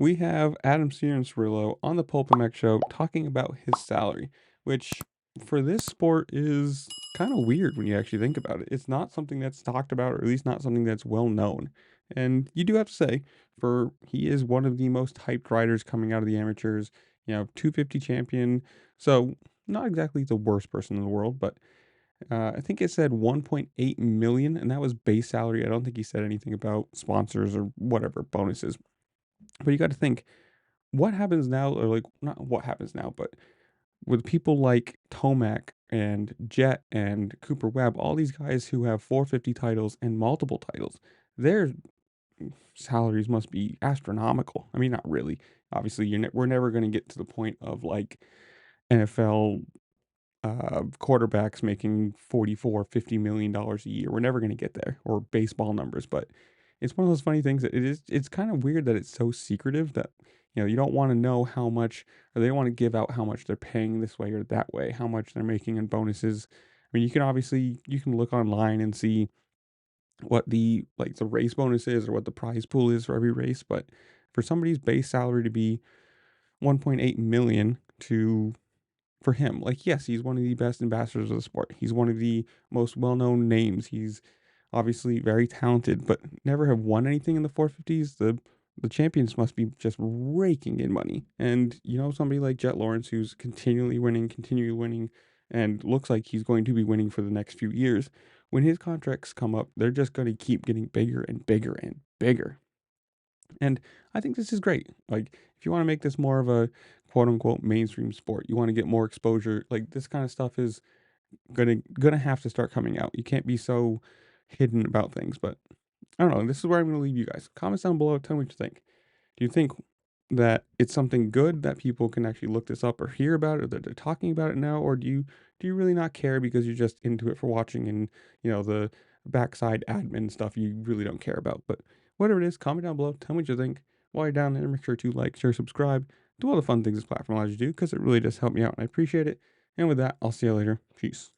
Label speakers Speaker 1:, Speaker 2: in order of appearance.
Speaker 1: we have Adam Cianciarulo on the Pulp MX show talking about his salary, which for this sport is kind of weird when you actually think about it. It's not something that's talked about, or at least not something that's well known. And you do have to say, for he is one of the most hyped riders coming out of the amateurs, 250 champion. So not exactly the worst person in the world, but I think it said 1.8 million, and that was base salary. I don't think he said anything about sponsors or whatever bonuses. But you got to think, what happens now, or like not what happens now, but with people like Tomac and Jet and Cooper Webb, all these guys who have 450 titles and multiple titles, their salaries must be astronomical. I mean, not really. Obviously, we're never going to get to the point of like NFL quarterbacks making 44, $50 million a year. We're never going to get there, or baseball numbers, but it's one of those funny things that it's kind of weird that it's so secretive that you don't want to know how much, or they don't want to give out how much they're paying this way or that way, how much they're making in bonuses. I mean, you can look online and see what the race bonus is or what the prize pool is for every race, but for somebody's base salary to be 1.8 million to for him. Like, yes, he's one of the best ambassadors of the sport. He's one of the most well-known names. He's obviously very talented, but never have won anything in the 450s. The champions must be just raking in money. And somebody like Jet Lawrence, who's continually winning, and looks like he's going to be winning for the next few years. When his contracts come up, they're just going to keep getting bigger and bigger and bigger. And I think this is great. Like, if you want to make this more of a quote unquote mainstream sport, you want to get more exposure, like this kind of stuff is gonna have to start coming out. You can't be so hidden about things. But I don't know. This is where I'm gonna leave you guys. Comments down below, tell me what you think. Do you think that it's something good that people can actually look this up or hear about it, or that they're talking about it now, or do you really not care because you're just into it for watching, and the backside admin stuff you really don't care about? But whatever it is, comment down below, tell me what you think. While you're down there, make sure to like, share, subscribe, do all the fun things this platform allows you to do, because it really does help me out and I appreciate it. And with that, I'll see you later. Peace.